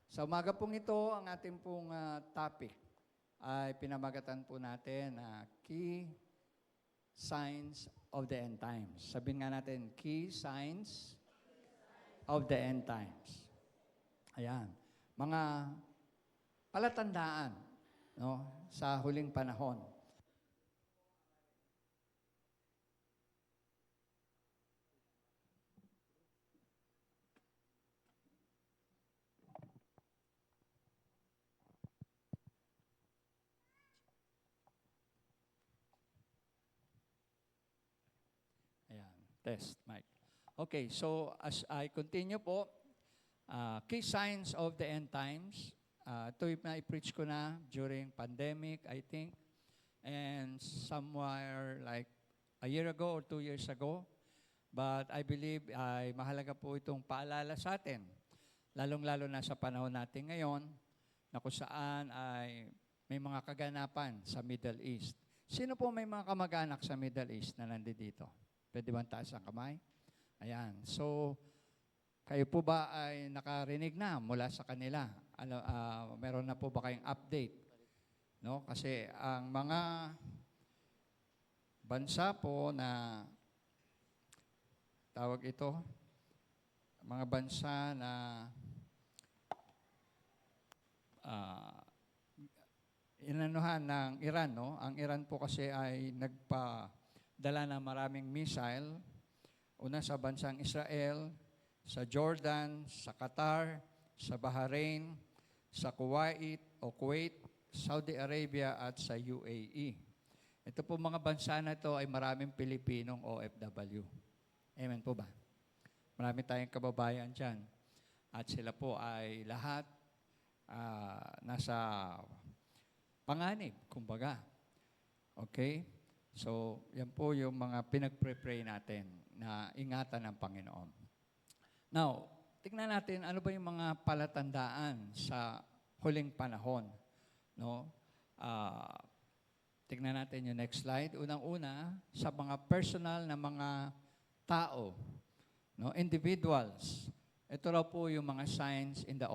Sa umaga pong ito, ang ating pong topic ay pinamagatan po natin na Key Signs of the End Times. Sabihin nga natin, Key Signs of the End Times. Ayan. Mga palatandaan, no, sa huling panahon. Ayan. Test, mic. Okay, so as I continue po, Key Signs of the End Times. Ito yung na-preach ko na during pandemic, I think. And somewhere like a year ago or 2 years ago. But I believe ay mahalaga po itong paalala sa atin. Lalong-lalo na sa panahon natin ngayon na kung saan ay may mga kaganapan sa Middle East. Sino po may mga kamag-anak sa Middle East na nandito? Pwede ba taas ang kamay? Ayan. So, kayo po ba ay nakarinig na mula sa kanila? Meron na po ba kayong update? No? Kasi ang mga bansa po na tawag ito, mga bansa na inanuhan ng Iran, no? Ang Iran po kasi ay nagpadala ng maraming missile, una sa bansang Israel, sa Jordan, sa Qatar, sa Bahrain, sa Kuwait o Kuwait, Saudi Arabia at sa UAE. Ito po mga bansa na ito ay maraming Pilipinong OFW. Amen po ba? Marami tayong kababayan dyan. At sila po ay lahat nasa panganib, kumbaga. Okay? So, yan po yung mga pinag-pray natin na ingatan ng Panginoon. Now, tingnan natin ano ba yung mga palatandaan sa huling panahon. No? Tingnan natin yung next slide. Unang-una, sa mga personal na mga tao, no? Individuals. Ito raw po yung mga signs in the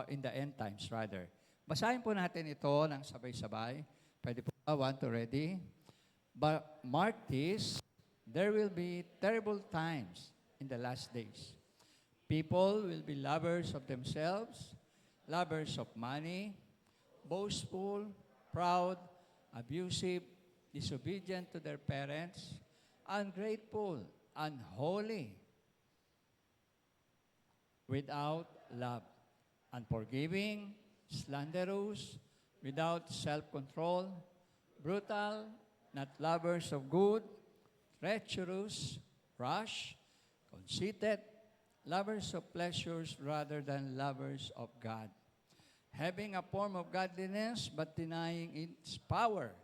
in the end times rather. Basahin po natin ito ng sabay-sabay. Pwede po ba? 1, 2, ready? But mark this, there will be terrible times in the last days. People will be lovers of themselves, lovers of money, boastful, proud, abusive, disobedient to their parents, ungrateful, unholy, without love, unforgiving, slanderous, without self-control, brutal, not lovers of good, treacherous, rash, conceited, lovers of pleasures rather than lovers of God, having a form of godliness but denying its power,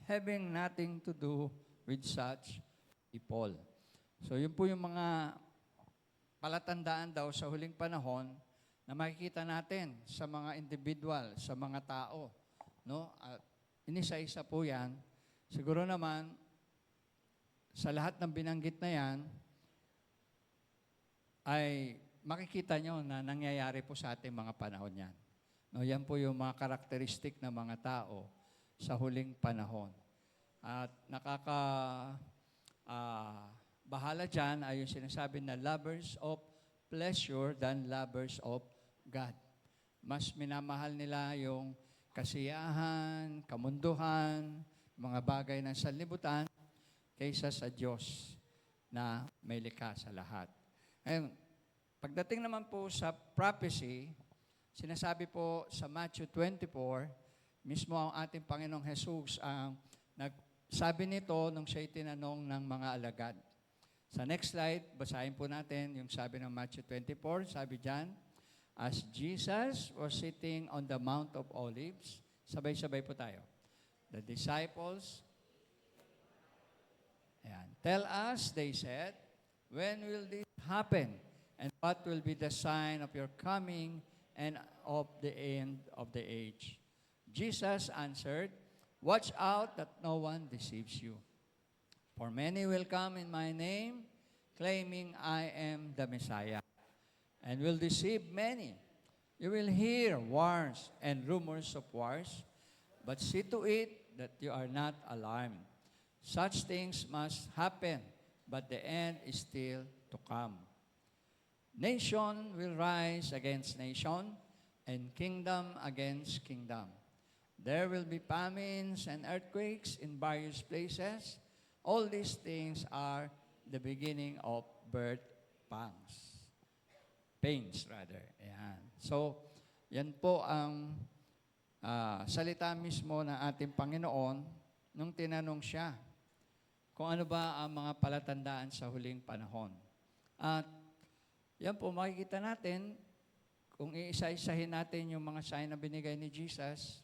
having nothing to do with such people. So yun po yung mga palatandaan daw sa huling panahon na makikita natin sa mga individual, sa mga tao. No? At inisa-isa po yan. Siguro naman, sa lahat ng binanggit na yan, ay makikita nyo na nangyayari po sa ating mga panahon yan. No, yan po yung mga karakteristik ng mga tao sa huling panahon. At bahala dyan ay yung sinasabi na lovers of pleasure than lovers of God. Mas minamahal nila yung kasiyahan, kamunduhan, mga bagay ng sanlibutan kaysa sa Diyos na may likha sa lahat. Ngayon, pagdating naman po sa prophecy, sinasabi po sa Matthew 24, mismo ang ating Panginoong Jesus ang nagsabi nito nung siya'y tinanong ng mga alagad. Sa next slide, basahin po natin yung sabi ng Matthew 24. Sabi dyan, as Jesus was sitting on the Mount of Olives, sabay-sabay po tayo. The disciples, tell us, they said, when will this happen? And what will be the sign of your coming and of the end of the age? Jesus answered, watch out that no one deceives you. For many will come in my name, claiming I am the Messiah, and will deceive many. You will hear wars and rumors of wars, but see to it that you are not alarmed. Such things must happen, but the end is still to come. Nation will rise against nation, and kingdom against kingdom. There will be famines and earthquakes in various places. All these things are the beginning of birth pangs. Pains, rather. Ayan. So, yan po ang salita mismo ng ating Panginoon nung tinanong siya kung ano ba ang mga palatandaan sa huling panahon. At yan po, makikita natin, kung iisa-isahin natin yung mga sign na binigay ni Jesus,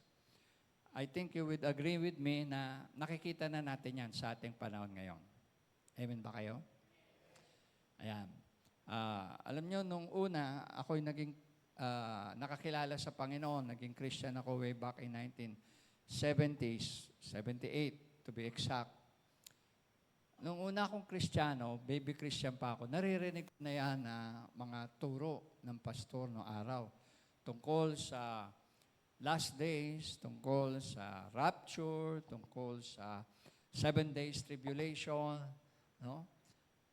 I think you would agree with me na nakikita na natin yan sa ating panahon ngayon. Amen ba kayo? Ayan. Alam nyo, nung una, ako'y naging nakakilala sa Panginoon, naging Christian ako way back in 1970s, 78 to be exact. Nung una akong Kristiyano, baby Christian pa ako, naririnig ko na yan na mga turo ng pastor noong araw tungkol sa last days, tungkol sa rapture, tungkol sa 7 days tribulation, no?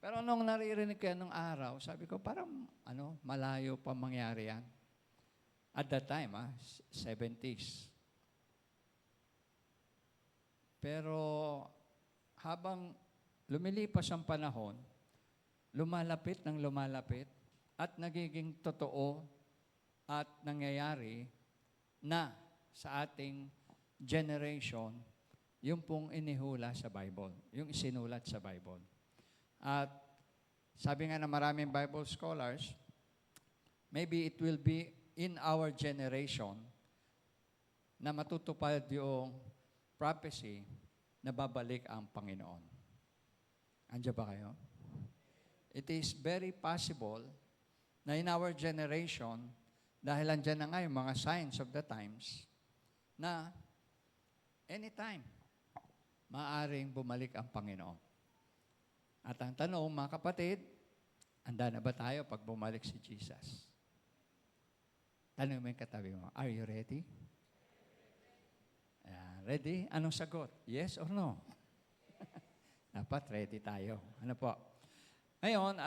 Pero nung naririnig ko yan nung araw, sabi ko, parang malayo pa mangyari yan. At that time, 70s. Pero habang lumilipas ang panahon, lumalapit ng lumalapit, at nagiging totoo at nangyayari na sa ating generation, yung pong inihula sa Bible, yung isinulat sa Bible. At sabi nga ng maraming Bible scholars, maybe it will be in our generation na matutupad yung prophecy na babalik ang Panginoon. Andiyan ba kayo? It is very possible na in our generation, dahil andyan na nga yung mga signs of the times, na anytime, maaaring bumalik ang Panginoon. At ang tanong, mga kapatid, handa na ba tayo pag bumalik si Jesus? Tanong mo yung katabi mo, are you ready? Ready? Anong sagot? Yes or no? Dapat ready tayo. Ano po? Ngayon,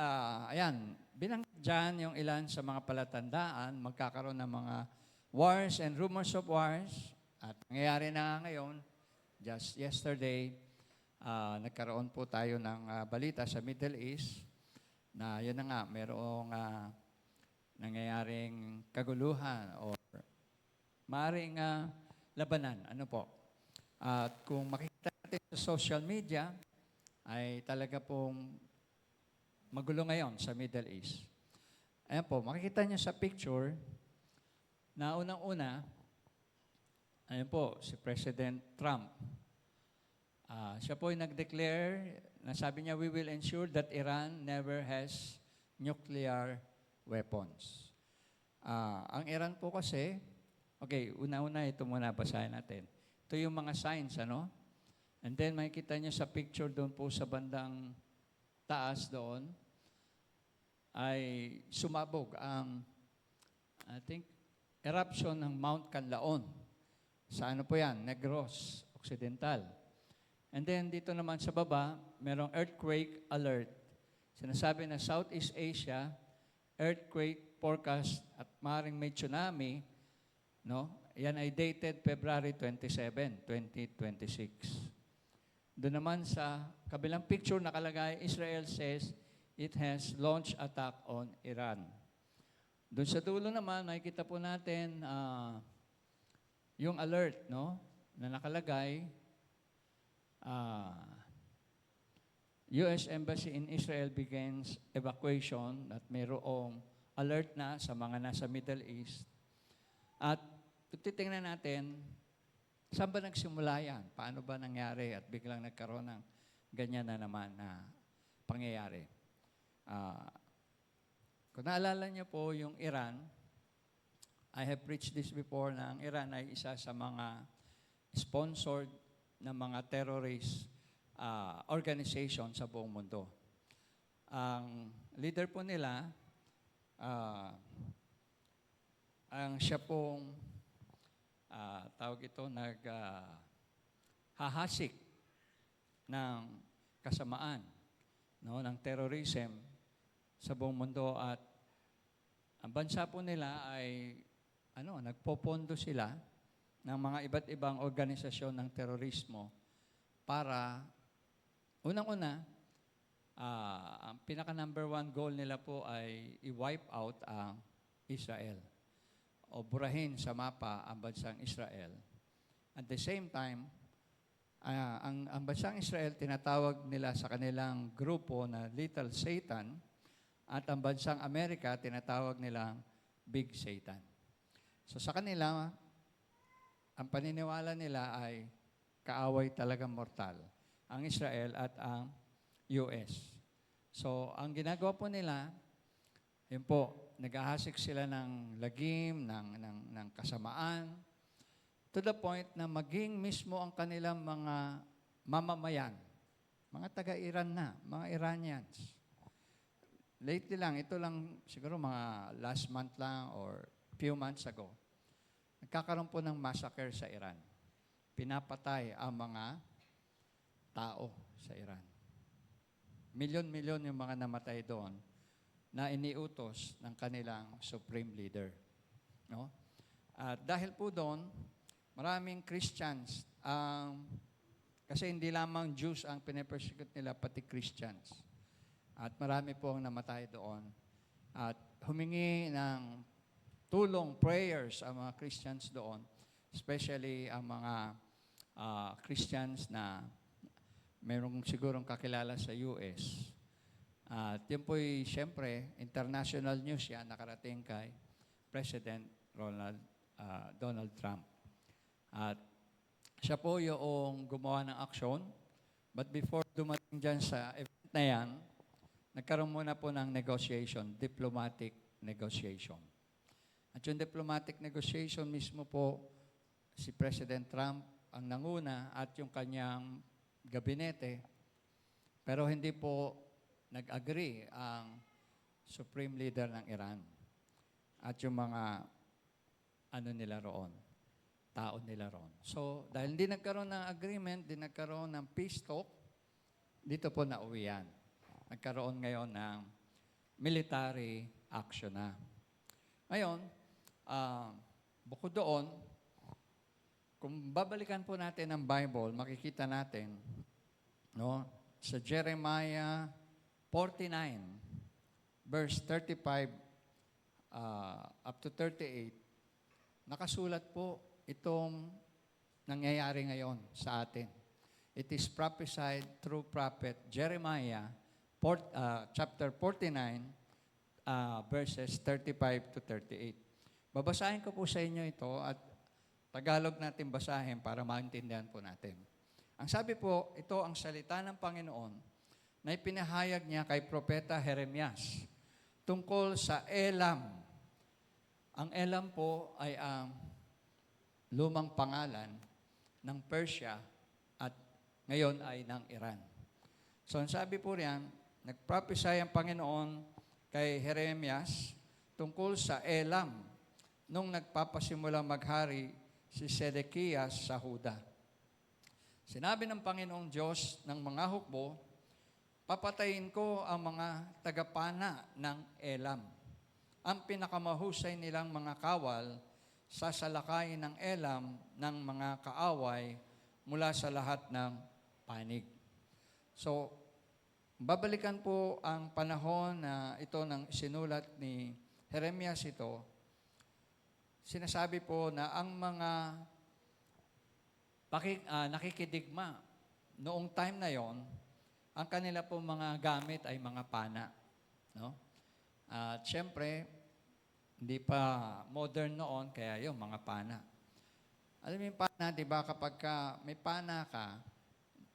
ayan, binanggit dyan yung ilan sa mga palatandaan, magkakaroon ng mga wars and rumors of wars. At nangyayari na ngayon, just yesterday, nagkaroon po tayo ng balita sa Middle East na yun na nga, mayroong nangyayaring kaguluhan or maaaring labanan. Ano po? At kung makikita natin sa social media, ay talaga pong magulo ngayon sa Middle East. Ayan po, makikita niyo sa picture na unang-una, ayan po, si President Trump. Siya po ay nag-declare na sabi niya, we will ensure that Iran never has nuclear weapons. Ang Iran po kasi, okay, una-una ito muna, basahin natin. Ito yung mga signs, ano? And then makikita niyo sa picture doon po sa bandang taas doon, ay sumabog ang, I think, eruption ng Mount Canlaon. Sa ano po yan? Negros Occidental. And then dito naman sa baba, merong earthquake alert. Sinasabi na Southeast Asia, earthquake forecast at maaaring may tsunami, no? Yan ay dated February 27, 2026. Doon naman sa kabilang picture nakalagay, Israel says it has launched attack on Iran. Doon sa dulo naman, makikita po natin yung alert, no? Na nakalagay, U.S. Embassy in Israel begins evacuation at mayroong alert na sa mga nasa Middle East. At titingnan natin, saan ba nagsimula yan? Paano ba nangyari at biglang nagkaroon ng ganyan na naman na pangyayari? Kung naalala niyo po yung Iran, I have preached this before na ang Iran ay isa sa mga sponsored na mga terrorist organization sa buong mundo. Ang leader po nila, ang siya pong tawag ito, hahasik ng kasamaan, no, ng terrorism sa buong mundo at ang bansa po nila ay nagpopondo sila ng mga iba't ibang organisasyon ng terorismo para unang-una ang pinaka number one goal nila po ay i-wipe out ang Israel o burahin sa mapa ang bansang Israel. At the same time, ang bansang Israel, tinatawag nila sa kanilang grupo na Little Satan, at ang bansang Amerika, tinatawag nilang Big Satan. So sa kanila, ang paniniwala nila ay kaaway talagang mortal, ang Israel at ang US. So ang ginagawa po nila, yun po, naghahasik sila ng lagim, ng kasamaan, to the point na maging mismo ang kanilang mga mamamayan, mga taga-Iran na, mga Iranians. Lately lang, ito lang siguro mga last month lang or few months ago, nagkakaroon po ng massacre sa Iran. Pinapatay ang mga tao sa Iran. Milyon-milyon yung mga namatay doon na iniutos ng kanilang supreme leader. No? At dahil po doon, maraming Christians, kasi hindi lamang Jews ang pinapersecute nila, pati Christians. At marami po ang namatay doon. At humingi ng tulong, prayers ang mga Christians doon, especially ang mga Christians na mayroong sigurong kakilala sa US. At yun po'y, siyempre, international news yan, nakarating kay President Donald Trump. At siya po yung gumawa ng aksyon. But before dumating dyan sa event na yan, nagkaroon muna po ng negotiation, diplomatic negotiation. At yung diplomatic negotiation mismo po, si President Trump ang nanguna at yung kanyang gabinete, pero hindi po nag-agree ang supreme leader ng Iran at yung mga nila roon, tao nila roon. So, dahil hindi nagkaroon ng agreement, hindi nagkaroon ng peace talk, dito po nauwi yan. Nagkaroon ngayon ng military action na. Ngayon, bukod doon, kung babalikan po natin ang Bible, makikita natin, no, sa Jeremiah 49, verse 35 up to 38, nakasulat po itong nangyayari ngayon sa atin. It is prophesied through prophet Jeremiah, chapter 49, verses 35 to 38. Babasahin ko po sa inyo ito at Tagalog natin basahin para maintindihan po natin. Ang sabi po, ito ang salita ng Panginoon na ipinahayag niya kay Propeta Jeremias tungkol sa Elam. Ang Elam po ay ang lumang pangalan ng Persia at ngayon ay ng Iran. So ang sabi po riyan, nagprophesy ang Panginoon kay Jeremias tungkol sa Elam nung nagpapasimulang maghari si Sedekias sa Huda. Sinabi ng Panginoong Diyos ng mga hukbo, papatayin ko ang mga tagapana ng Elam. Ang pinakamahusay nilang mga kawal, sasalakayin ng Elam ng mga kaaway mula sa lahat ng panig. So, babalikan po ang panahon na ito ng sinulat ni Jeremias ito. Sinasabi po na ang mga nakikidigma noong time na yon, ang kanila po mga gamit ay mga pana. No? At syempre, hindi pa modern noon, kaya yung mga pana. Alam mo yung pana, di ba, kapag may pana ka,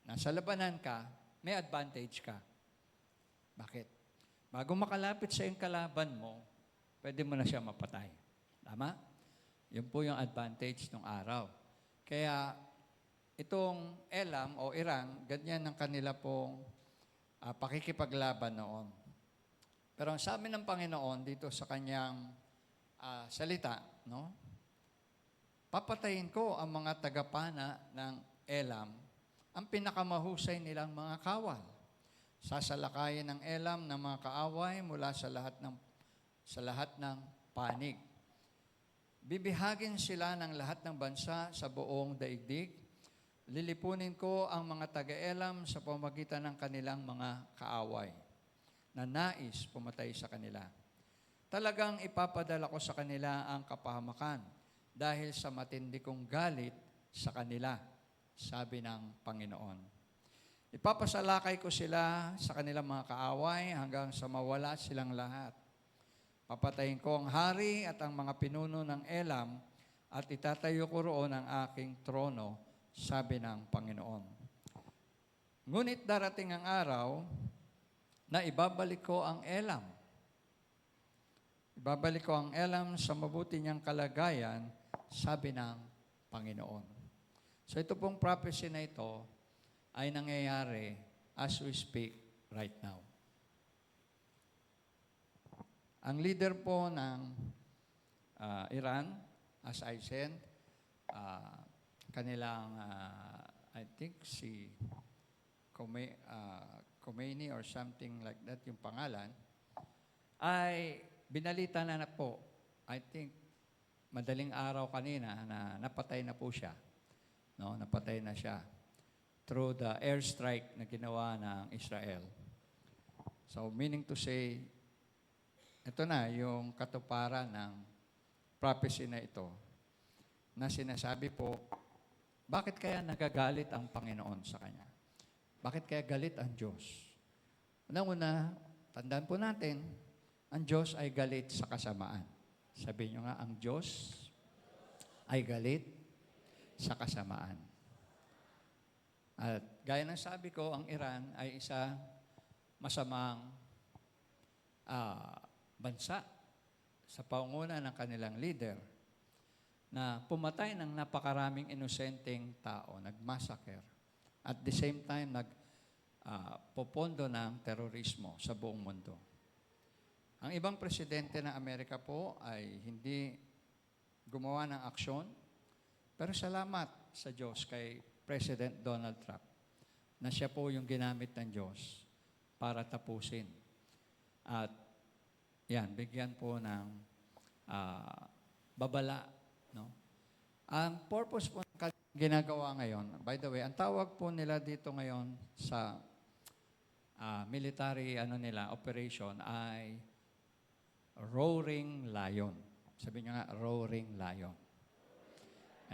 nasa labanan ka, may advantage ka. Bakit? Bago makalapit sa iyong kalaban mo, pwede mo na siya mapatay. Tama? Yun po yung advantage ng araw. Kaya, itong Elam o Iran, ganyan ang kanila pong pakikipaglaban noon. Pero ang sabi ng Panginoon dito sa kanyang salita, no? Papatayin ko ang mga tagapana ng Elam, ang pinakamahusay nilang mga kawal. Sasalakayin ng Elam ng mga kaaway mula sa lahat ng panig. Bibihagin sila ng lahat ng bansa sa buong daigdig. Lilipunin ko ang mga taga-Elam sa pamamagitan ng kanilang mga kaaway na nais pumatay sa kanila. Talagang ipapadala ko sa kanila ang kapahamakan dahil sa matindi kong galit sa kanila, sabi ng Panginoon. Ipapasalakay ko sila sa kanilang mga kaaway hanggang sa mawala silang lahat. Papatayin ko ang hari at ang mga pinuno ng Elam at itatayo ko roon ang aking trono, sabi ng Panginoon. Ngunit darating ang araw na ibabalik ko ang Elam. Ibabalik ko ang Elam sa mabuti niyang kalagayan, sabi ng Panginoon. So ito pong prophecy na ito ay nangyayari as we speak right now. Ang leader po ng Iran, as I said, kanilang, I think si Khomeini or something like that yung pangalan, ay binalita na po, I think, madaling araw kanina na napatay na po siya. No, napatay na siya through the airstrike na ginawa ng Israel. So, meaning to say, ito na yung katuparan ng prophecy na ito na sinasabi po, bakit kaya nagagalit ang Panginoon sa kanya? Bakit kaya galit ang Diyos? Una-una, tandaan po natin, ang Diyos ay galit sa kasamaan. Sabi nyo nga, ang Diyos ay galit sa kasamaan. At gaya ng sabi ko, ang Iran ay isa masamang bansa sa pangunguna ng kanilang leader na pumatay ng napakaraming inosenteng tao, nagmassacre. At the same time, nagpopondo ng terorismo sa buong mundo. Ang ibang presidente ng Amerika po ay hindi gumawa ng aksyon, pero salamat sa Diyos kay President Donald Trump na siya po yung ginamit ng Diyos para tapusin. At yan, bigyan po ng babala. No? Ang purpose po ng ginagawa ngayon, by the way, ang tawag po nila dito ngayon sa military operation ay Roaring Lion. Sabi niyo nga, Roaring Lion.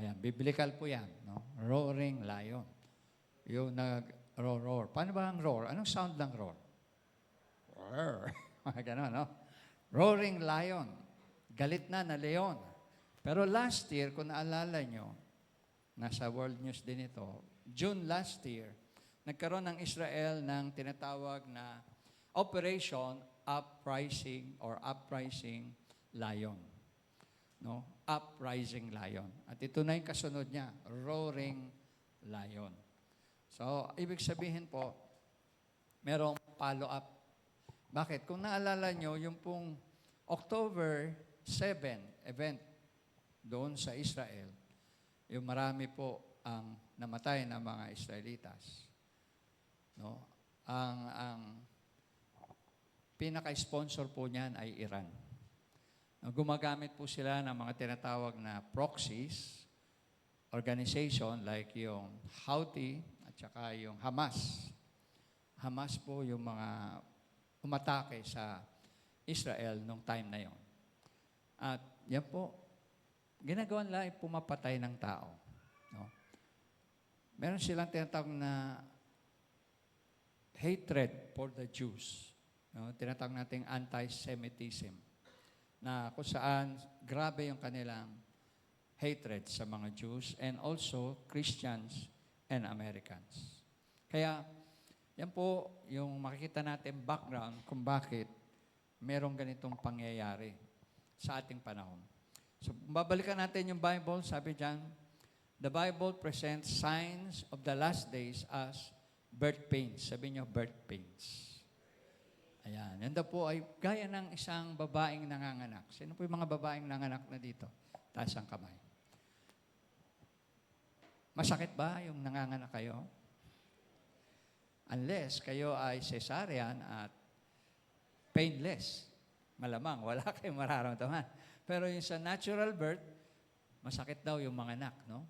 Ayan, biblical po yan. No? Roaring Lion. Yung nag-roar. Paano ba ang roar? Anong sound ng roar? Roar. Ganon, no? Roaring Lion. Galit na leon. Pero last year, kung naalala nyo, nasa World News din ito, June last year, nagkaroon ng Israel ng tinatawag na Operation Uprising or Uprising Lion. No? Uprising Lion. At ito na yung kasunod niya, Roaring Lion. So, ibig sabihin po, merong follow-up. Bakit? Kung naalala nyo, yung pong October 7 event doon sa Israel, yung marami po ang namatay na mga Israelitas. No? Ang pinaka-sponsor po niyan ay Iran. Gumagamit po sila ng mga tinatawag na proxies, organization like yung Houthi at saka yung Hamas. Hamas po yung mga umatake sa Israel nung time na yon. At yan po, ginagawa nila ay pumapatay ng tao. No? Meron silang tinatawag na hatred for the Jews. No? Tinatawag natin anti-Semitism. Na kung saan grabe yung kanilang hatred sa mga Jews and also Christians and Americans. Kaya, yan po yung makikita natin background kung bakit merong ganitong pangyayari sa ating panahon. So, babalikan natin yung Bible, sabi dyan, the Bible presents signs of the last days as birth pains. Sabi nyo, birth pains. Ayan. Yan daw po ay gaya ng isang babaeng nanganganak. Sino po yung mga babaeng nanganak na dito? Taas ang kamay. Masakit ba yung nanganganak kayo? Unless kayo ay cesarean at painless. Malamang, wala kayong mararamdaman. Pero yung sa natural birth, masakit daw yung mga anak, no?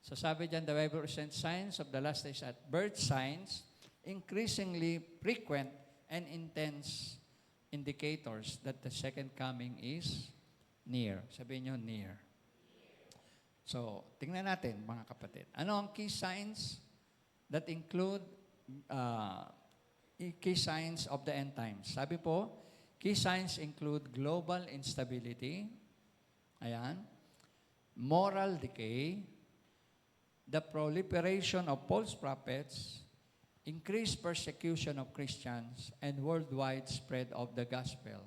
So sabi dyan, the Bible presents signs of the last days at birth signs, increasingly frequent and intense indicators that the second coming is near. Sabihin nyo, near. So, tingnan natin, mga kapatid. Ano ang key signs that include key signs of the end times? Sabi po, key signs include global instability, ayan, moral decay, the proliferation of false prophets, increased persecution of Christians, and worldwide spread of the gospel,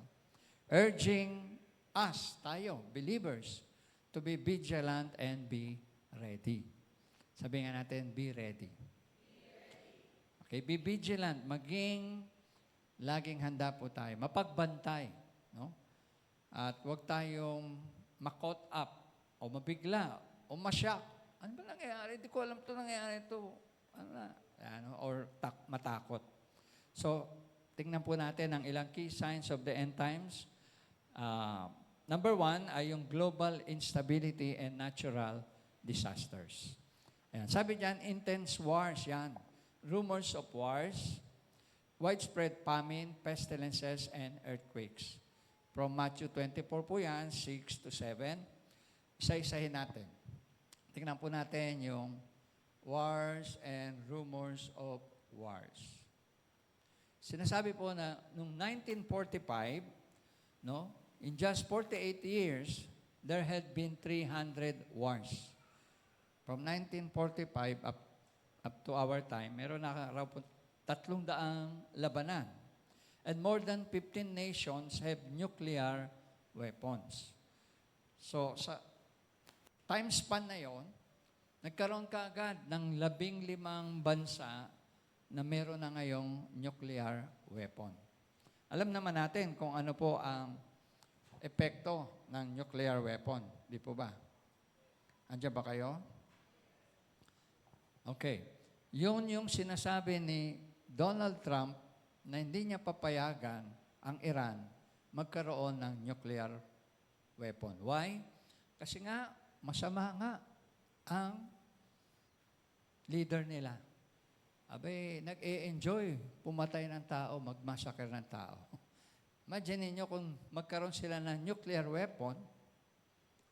urging us, tayo, believers, to be vigilant and be ready. Sabihin nga natin, be ready. Okay, be vigilant. Maging laging handa po tayo. Mapagbantay. No? At huwag tayong ma-caught up o mabigla o masyak. Ano ba nangyayari? Hindi ko alam ito nangyayari ito. Ano na? Or matakot. So, tingnan po natin ang ilang key signs of the end times. Number 1 ay yung global instability and natural disasters. Ayan. Sabi diyan, intense wars yan. Rumors of wars, widespread famine, pestilences, and earthquakes. From Matthew 24 po yan, 6 to 7. Isa-isahin natin. Tingnan po natin yung wars and rumors of wars. Sinasabi po na noong 1945, no, in just 48 years, there had been 300 wars. From 1945 up to our time, meron na raw po 300 labanan. And more than 15 nations have nuclear weapons. So, sa time span na yon, nagkaroon ka agad ng 15 bansa na meron na ngayong nuclear weapon. Alam naman natin kung ano po ang epekto ng nuclear weapon. Di po ba? Andiyan ba kayo? Okay. Yun yung sinasabi ni Donald Trump na hindi niya papayagan ang Iran magkaroon ng nuclear weapon. Why? Kasi nga, masama nga ang leader nila. Abay, nag-e-enjoy pumatay ng tao, mag-massacre ng tao. Imagine niyo kung magkaroon sila ng nuclear weapon,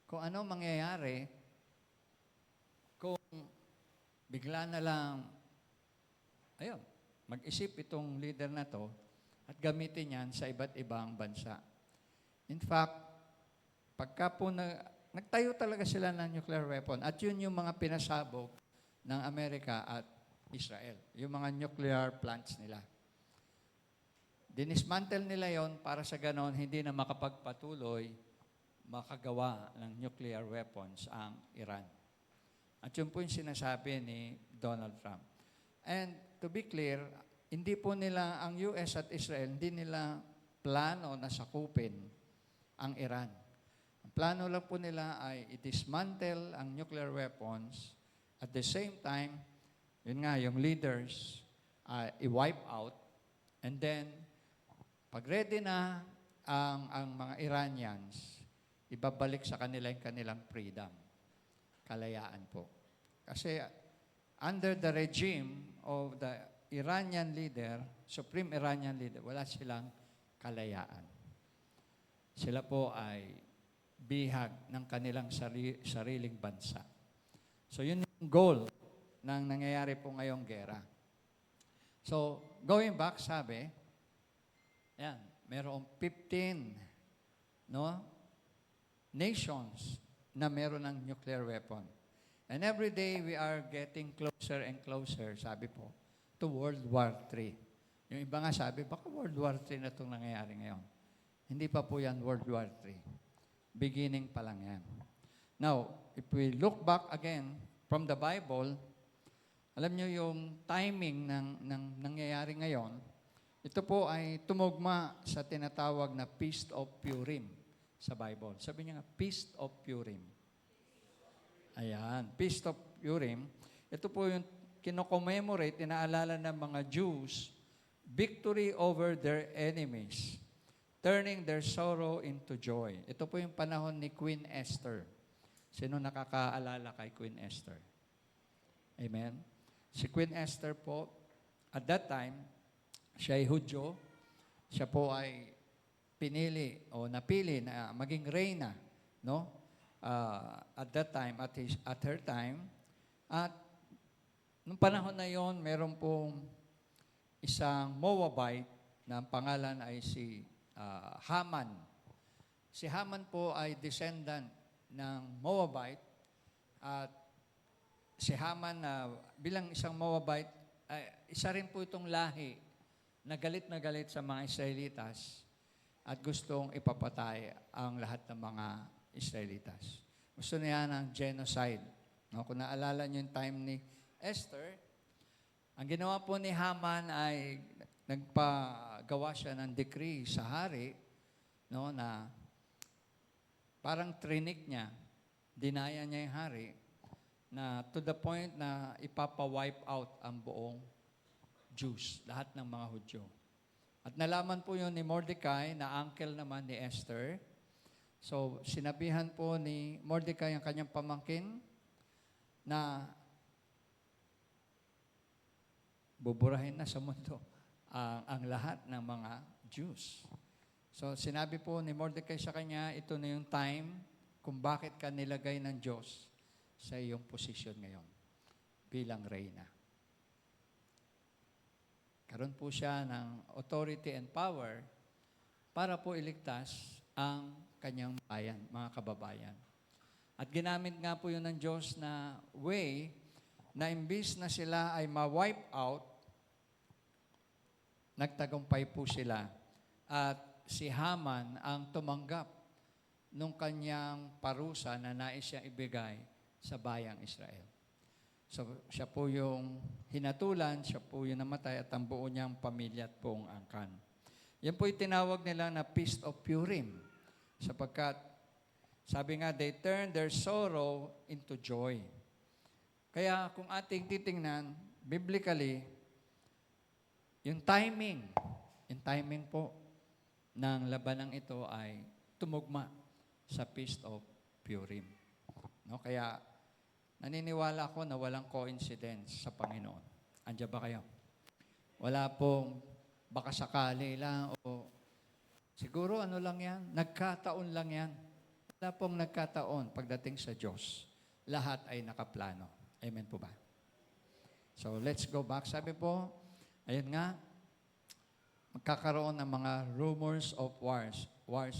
kung ano mangyayari kung bigla na lang, ayun, mag-isip itong leader na to at gamitin yan sa iba't ibang bansa. In fact, pagka po nagtayo talaga sila ng nuclear weapon at yun yung mga pinasabog ng Amerika at Israel, yung mga nuclear plants nila. Dinismantle nila yon para sa ganon, hindi na makapagpatuloy, makagawa ng nuclear weapons ang Iran. At yun po yung sinasabi ni Donald Trump. And to be clear, hindi po nila, ang US at Israel, hindi nila plano na sakupin ang Iran. Ang plano lang po nila ay i-dismantle ang nuclear weapons. At the same time, yun nga, yung leaders, i-wipe out. And then, pag ready na ang mga Iranians, ibabalik sa kanila yung kanilang freedom. Kalayaan po. Kasi under the regime of the Iranian leader, Supreme Iranian leader, wala silang kalayaan. Sila po ay bihag ng kanilang sariling bansa. So yun yung goal ng nangyayari po ngayong gera. So, going back, sabi, yan, mayroong 15 nations na meron ng nuclear weapon. And every day, we are getting closer and closer, sabi po, to World War III. Yung iba nga sabi, baka World War III na itong nangyayari ngayon. Hindi pa po yan World War III. Beginning pa lang yan. Now, if we look back again from the Bible, alam nyo yung timing ng nangyayari ngayon, Ito po ay tumugma sa tinatawag na Feast of Purim sa Bible. Sabi niya nga, Feast of Purim. Ayan, Feast of Purim. Ito po yung kinocommemorate, inaalala ng mga Jews, victory over their enemies, turning their sorrow into joy. Ito po yung panahon ni Queen Esther. Sino nakakaalala kay Queen Esther? Amen? Si Queen Esther po, at that time, siya ay Hudyo. Siya po ay pinili o napili na maging reyna, no? At that time, at her time. At nung panahon na yon, meron pong isang Moabite na ang pangalan ay si Haman. Si Haman po ay descendant ng Moabite at si Haman bilang isang Moabite, isa rin po itong lahi na galit sa mga Israelitas at gustong ipapatay ang lahat ng mga Israelitas. Gusto niya ng genocide. No, kung naalala niyo yung time ni Esther, ang ginawa po ni Haman ay nagpagawa siya ng decree sa hari, no, na parang trinik niya, dinaya niya yung hari, na to the point na ipapa-wipe out ang buong Jews, lahat ng mga Hudyo. At nalaman po yun ni Mordecai na uncle naman ni Esther. So, sinabihan po ni Mordecai ang kanyang pamangkin na buburahin na sa mundo ang lahat ng mga Jews. So, sinabi po ni Mordecai sa kanya, ito na yung time kung bakit ka nilagay ng Diyos sa iyong posisyon ngayon bilang reyna. Karoon po siya ng authority and power para po iligtas ang kanyang bayan, mga kababayan. At ginamit nga po yun ng Diyos na way na imbis na sila ay ma-wipe out, nagtagumpay po sila. At si Haman ang tumanggap nung kanyang parusa na nais siyang ibigay sa bayang Israel. So, siya po yung hinatulan, siya po yung namatay at ang buo niyang pamilya at buong angkan. Yan po yung tinawag nila na Feast of Purim. Sapagkat, sabi nga, they turn their sorrow into joy. Kaya kung ating titingnan, biblically, yung timing po ng labanang ito ay tumugma sa Feast of Purim. No? Kaya, naniniwala ako na walang coincidence sa Panginoon. Andiyan ba kayo? Wala pong baka sakali lang o siguro ano lang yan, nagkataon lang yan. Wala pong nagkataon pagdating sa Diyos. Lahat ay nakaplano. Amen po ba? So let's go back. Sabi po, ayun nga, magkakaroon ng mga rumors of wars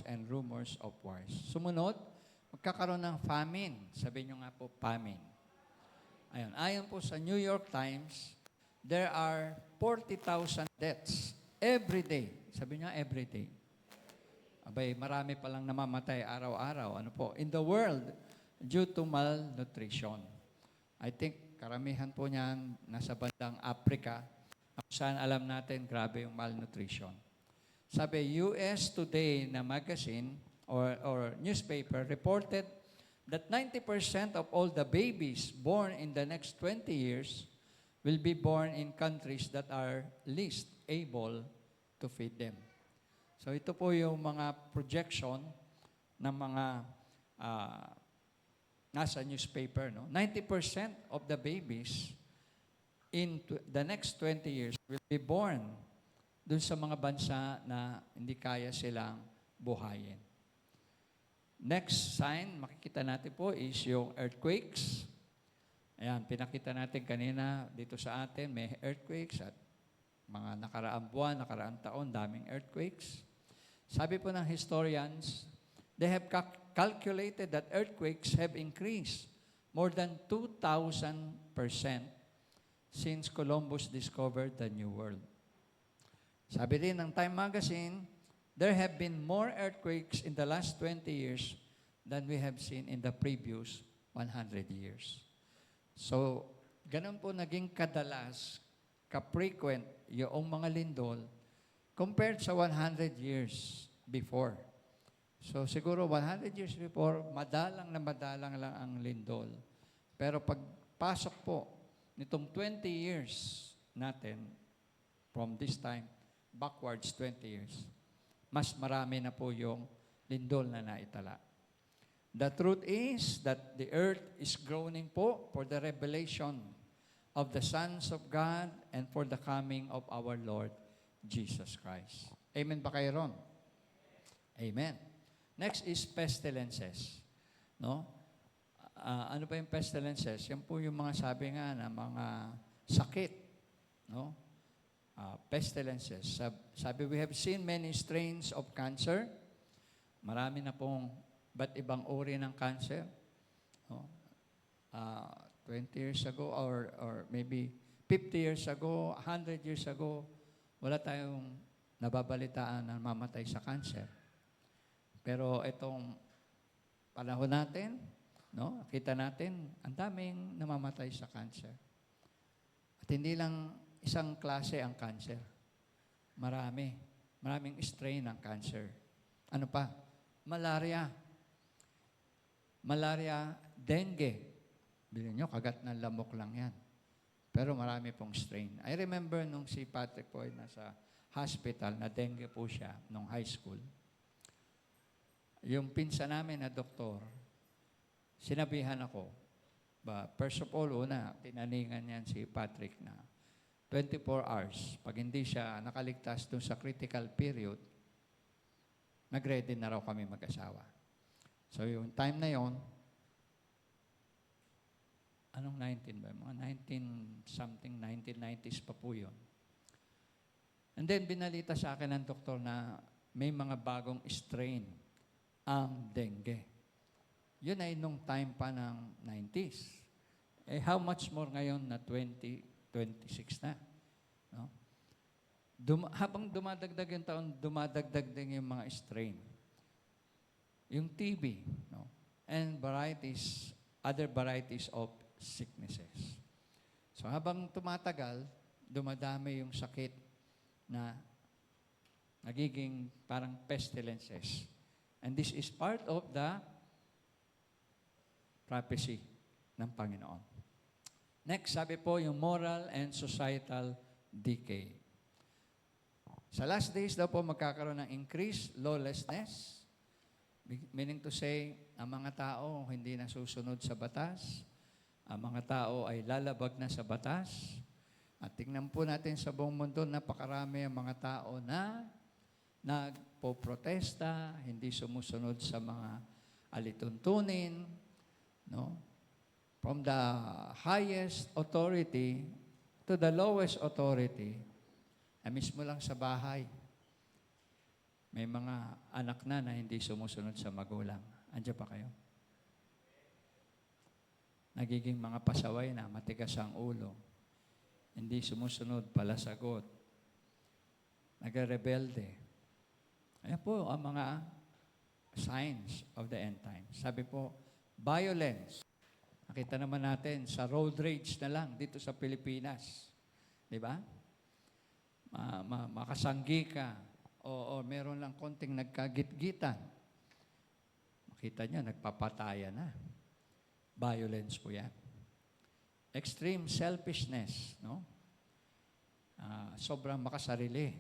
and rumors of wars. Sumunod, magkakaroon ng famine. Sabi nyo nga po, famine. Ayun. Ayon po sa New York Times, there are 40,000 deaths every day. Sabi niya, every day. Abay, marami palang namamatay araw-araw. Ano po? In the world, due to malnutrition. I think, karamihan po niyan nasa bandang Africa. Saan alam natin, grabe yung malnutrition. Sabi, US Today na magazine, or newspaper reported that 90% of all the babies born in the next 20 years will be born in countries that are least able to feed them. So ito po yung mga projection ng mga nasa newspaper. No? 90% of the babies in the next 20 years will be born dun sa mga bansa na hindi kaya silang buhayin. Next sign, makikita natin po is yung earthquakes. Ayan, pinakita natin kanina dito sa atin, may earthquakes at mga nakaraang buwan, nakaraang taon, daming earthquakes. Sabi po ng historians, they have calculated that earthquakes have increased more than 2,000% since Columbus discovered the New World. Sabi din ng Time Magazine, there have been more earthquakes in the last 20 years than we have seen in the previous 100 years. So, ganun po naging kadalas, ka-frequent yung mga lindol compared sa 100 years before. So siguro 100 years before, madalang na madalang lang ang lindol. Pero pagpasok po nitong 20 years natin, from this time, backwards 20 years, mas marami na po yung lindol na naitala. The truth is that the earth is groaning po for the revelation of the sons of God and for the coming of our Lord Jesus Christ. Amen ba kayo ron? Amen. Next is pestilences. No? Ano ba yung pestilences? Yan po yung mga sabi nga na mga sakit. No? Pestilences. Sabi, we have seen many strains of cancer. Marami na pong ba't ibang uri ng cancer. No? 20 years ago or maybe 50 years ago, 100 years ago, wala tayong nababalitaan na mamatay sa cancer. Pero itong panahon natin, no, kita natin, ang daming namamatay sa cancer. At hindi lang isang klase ang cancer. Maraming strain ng cancer. Ano pa? Malaria. Malaria, dengue. Bilhin nyo, kagat ng lamok lang yan. Pero marami pong strain. I remember nung si Patrick po ay nasa hospital, na dengue po siya nung high school. Yung pinsa namin na doktor, sinabihan ako, first of all, una, tinaningan niyan si Patrick na 24 hours. Pag hindi siya nakaligtas dun sa critical period, nag-ready na raw kami mag-asawa. So yung time na yon, anong 19 ba? Mga 19-something, 1990s pa po yun. And then binalita sa akin ng doktor na may mga bagong strain ang dengue. Yun ay nung time pa ng 90s. Eh, how much more ngayon na 2026 na? No? Habang dumadagdag yung taon, dumadagdag din yung mga strain. Yung TB, no? And varieties, other varieties of sicknesses. So habang tumatagal, dumadami yung sakit na nagiging parang pestilences. And this is part of the prophecy ng Panginoon. Next, sabi po yung moral and societal decay. Sa last days daw po magkakaroon ng increased lawlessness, meaning to say, ang mga tao hindi na susunod sa batas, ang mga tao ay lalabag na sa batas, at tingnan po natin sa buong mundo, napakarami ang mga tao na nagpo-protesta, hindi sumusunod sa mga alituntunin, no? From the highest authority to the lowest authority, mismo lang sa bahay, may mga anak na hindi sumusunod sa magulang. Andiyan pa kayo? Nagiging mga pasaway na, matigas ang ulo. Hindi sumusunod, palasagot. Nagrebelde. Ayan po ang mga signs of the end times. Sabi po, violence. Nakita naman natin sa road rage na lang dito sa Pilipinas. Di ba? Makasanggi ka o meron lang konting nagkagit-gitan. Makita niyo, nagpapatayan na. Violence po yan. Extreme selfishness, no? Sobrang makasarili.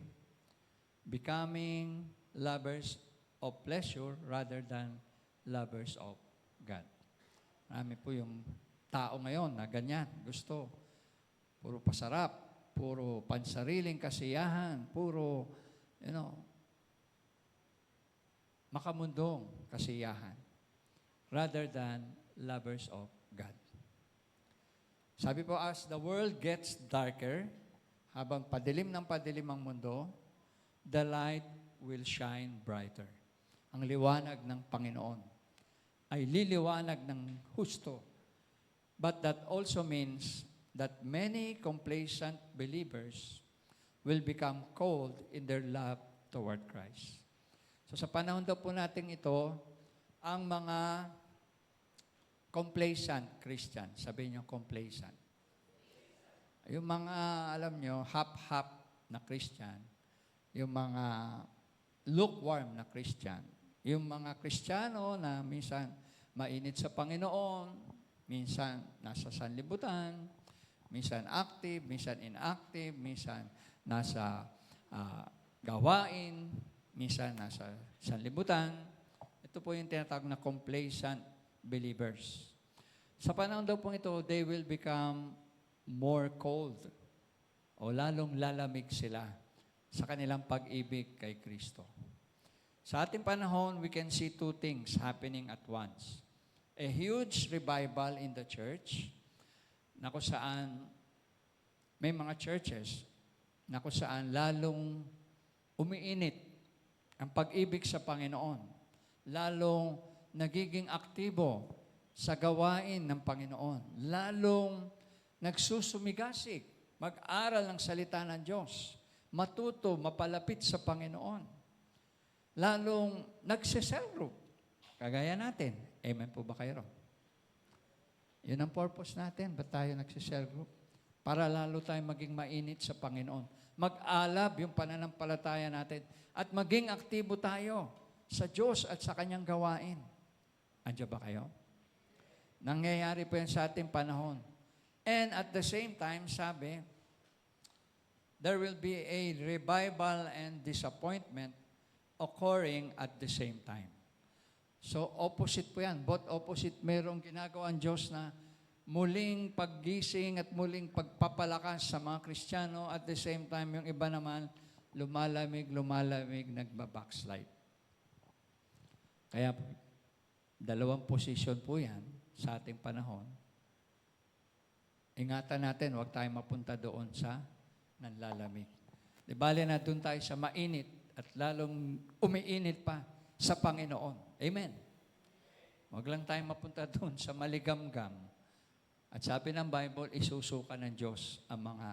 Becoming lovers of pleasure rather than lovers of God. Marami po yung tao ngayon na ganyan. Gusto. Puro pasarap. Puro pansariling kasiyahan. Puro, makamundong kasiyahan. Rather than lovers of God. Sabi po, as the world gets darker, habang padilim ng padilim ang mundo, the light will shine brighter. Ang liwanag ng Panginoon ay liliwanag ng husto. But that also means that many complacent believers will become cold in their love toward Christ. So sa panahon daw po natin ito, ang mga complacent Christian, sabihin niyo complacent. Yung mga, alam niyo, half-half na Christian, yung mga lukewarm na Christian. Yung mga Kristiyano na minsan mainit sa Panginoon, minsan nasa sanlibutan, minsan active, minsan inactive, minsan nasa gawain, minsan nasa sanlibutan. Ito po yung tinatawag na complacent believers. Sa panahon daw po ito, they will become more cold o lalong lalamig sila sa kanilang pag-ibig kay Kristo. Sa ating panahon, we can see two things happening at once. A huge revival in the church, na kung saan may mga churches na kung saan lalong umiinit ang pag-ibig sa Panginoon, lalong nagiging aktibo sa gawain ng Panginoon, lalong nagsusumigasig, mag-aral ng salita ng Diyos, matuto, mapalapit sa Panginoon, lalong nagse-cell group, kagaya natin. Amen po ba kayo? Yun ang purpose natin. Ba't tayo nagsi-cell group? Para lalo tayong maging mainit sa Panginoon. Mag-alab yung pananampalataya natin at maging aktibo tayo sa Diyos at sa Kanyang gawain. Andiyan ba kayo? Nangyayari po yan sa ating panahon. And at the same time, sabi, there will be a revival and disappointment occurring at the same time. So, opposite po yan. Both opposite. Merong ginagawa ang Diyos na muling paggising at muling pagpapalakas sa mga Kristiyano. At the same time, yung iba naman, lumalamig, nagbabackslide. Kaya, dalawang posisyon po yan sa ating panahon. Ingatan natin, huwag tayo mapunta doon sa nanlalamig. Di bale na doon tayo sa mainit at lalong umiinit pa sa Panginoon. Amen. Huwag lang tayo mapunta doon sa maligamgam. At sabi ng Bible, isusuka ng Diyos ang mga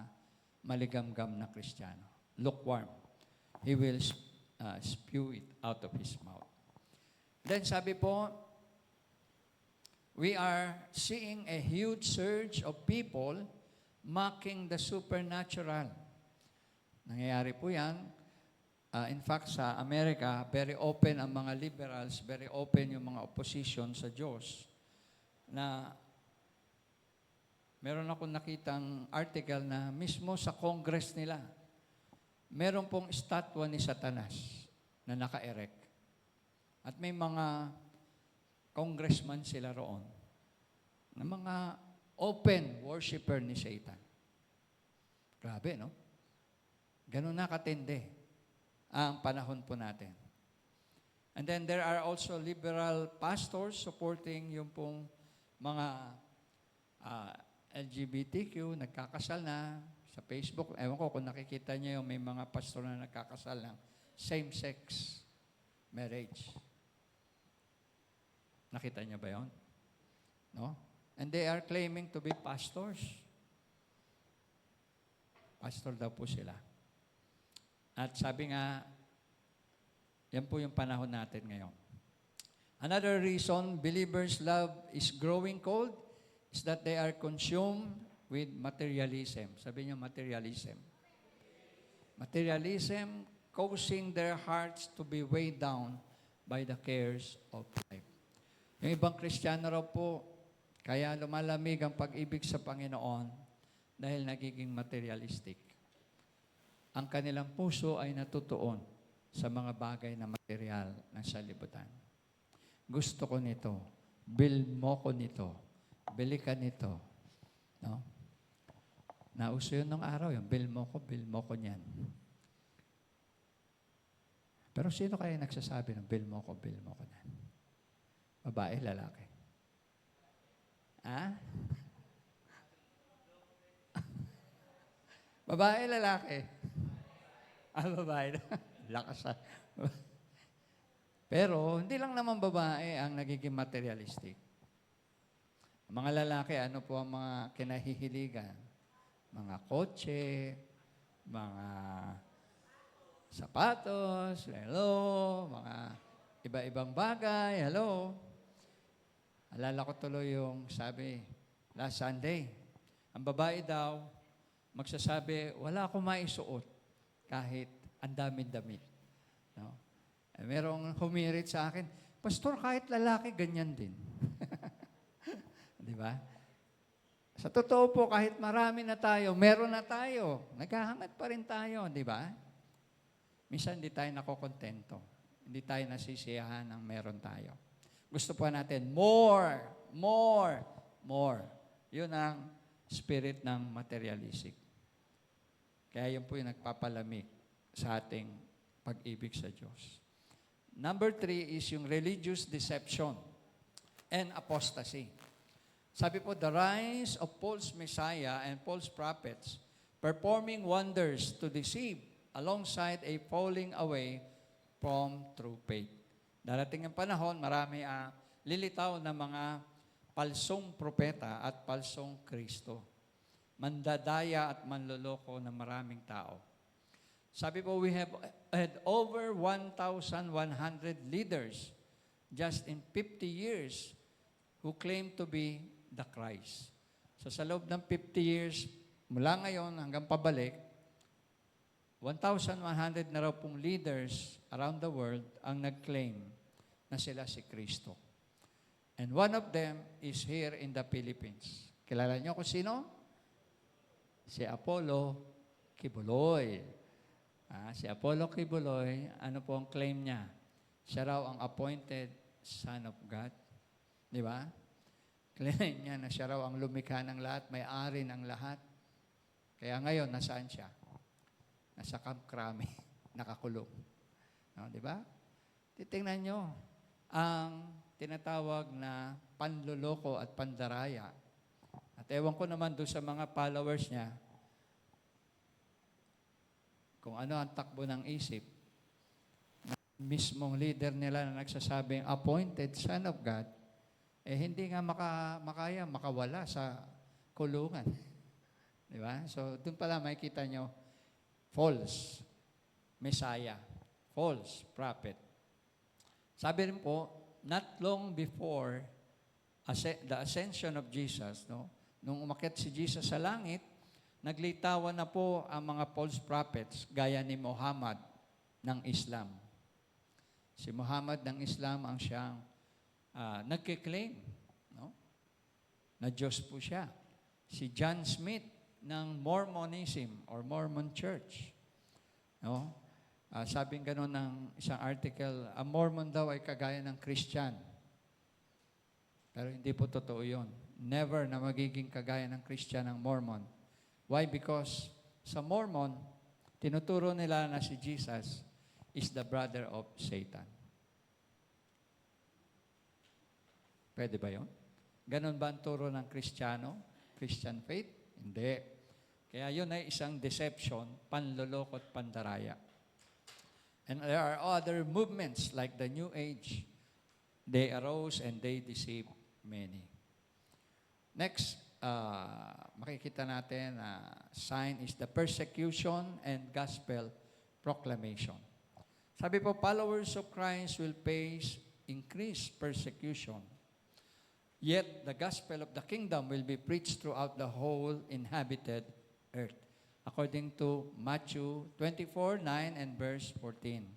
maligamgam na Kristiyano. Lukewarm. He will spew it out of His mouth. Then sabi po, we are seeing a huge surge of people mocking the supernatural. Nangyayari po yan. In fact, sa Amerika, very open ang mga liberals, very open yung mga opposition sa Diyos, na meron akong nakitang article na mismo sa Congress nila, meron pong estatwa ni Satanas na naka-erect. At may mga congressman sila roon na mga open worshiper ni Satan. Grabe, no? Ganun na katindi ang panahon po natin. And then there are also liberal pastors supporting yung pong mga LGBTQ, nagkakasal na sa Facebook. Ewan ko kung nakikita niyo yung may mga pastor na nagkakasal ng same-sex marriage. Nakita niyo ba yon? No? And they are claiming to be pastors. Pastor daw po sila. At sabi nga, yan po yung panahon natin ngayon. Another reason believers' love is growing cold is that they are consumed with materialism. Sabi niyo, materialism. Materialism causing their hearts to be weighed down by the cares of life. Yung ibang Kristiyano raw po, kaya lumalamig ang pag-ibig sa Panginoon dahil nagiging materialistic. Ang kanilang puso ay natutuon sa mga bagay na material ng salibutan. Gusto ko nito. Build mo ko nito. Bili ka nito. No? Nauso yun nung araw, yung build mo ko niyan. Pero sino kaya nagsasabi ng build mo ko niyan? Babae, lalaki? Ha? Babae, lalaki? Babae. Lakas. Pero, hindi lang naman babae ang nagiging materialistic. Mga lalaki, ano po ang mga kinahihiligan? Mga kotse, mga sapatos, hello, mga iba-ibang bagay, hello. Alala ko tuloy yung sabi, last Sunday, ang babae daw, magsasabi, wala akong maisuot kahit Ang daming damit. No? Merong humirit sa akin, Pastor, kahit lalaki, ganyan din. Di ba? Sa totoo po, kahit marami na tayo, meron na tayo, naghahangad pa rin tayo, di ba? Minsan hindi tayo nakokontento. Hindi tayo nasisiyahan ng meron tayo. Gusto pa natin, more, more, more. Yun ang spirit ng materialistic. Kaya yun po yung nagpapalamig sa ating pag-ibig sa Diyos. Number 3 is yung religious deception and apostasy. Sabi po, the rise of false Messiah and false prophets performing wonders to deceive alongside a falling away from true faith. Darating ang panahon, marami ang lilitaw na mga palsong propeta at palsong Kristo. Mandadaya at manloloko ng maraming tao. Sabi po, we have had over 1,100 leaders just in 50 years who claim to be the Christ. So sa loob ng 50 years, mula ngayon hanggang pabalik, 1,100 na raw pong leaders around the world ang nag-claim na sila si Kristo. And one of them is here in the Philippines. Kilala niyo kung sino? Si Apollo Kibuloy. Si Apollo Kibuloy, ano po ang claim niya? Siya raw ang appointed Son of God. Di ba? Claim niya na siya raw ang lumikha ng lahat, may-ari ng lahat. Kaya ngayon, nasaan siya? Nasa Camp Crame, nakakulong. No, di ba? Titingnan nyo, ang tinatawag na panloloko at pandaraya. At ewan ko naman doon sa mga followers niya, kung ano ang takbo ng isip, na mismong leader nila na nagsasabing appointed Son of God, hindi nga makawala sa kulungan. Di ba? So, doon pala makikita nyo, false Messiah, false prophet. Sabi rin po, not long before the ascension of Jesus, no, nung umakyat si Jesus sa langit, naglitawan na po ang mga false prophets gaya ni Muhammad ng Islam. Si Muhammad ng Islam ang siyang nagkiklaim, no, na Diyos po siya. Si John Smith ng Mormonism or Mormon Church, no, sabing gano'n ng isang article, ang Mormon daw ay kagaya ng Christian. Pero hindi po totoo yun. Never na magiging kagaya ng Christian ang Mormon. Why? Because sa Mormon, tinuturo nila na si Jesus is the brother of Satan. Pwede ba yun? Ganon ba ang turo ng Kristiyano? Christian faith? Hindi. Kaya yun ay isang deception, panloloko at pandaraya. And there are other movements like the New Age. They arose and they deceive many. Next, makikita natin sign is the persecution and gospel proclamation. Sabi po, followers of Christ will face increased persecution. Yet, the gospel of the kingdom will be preached throughout the whole inhabited earth. According to Matthew 24:9 and verse 14.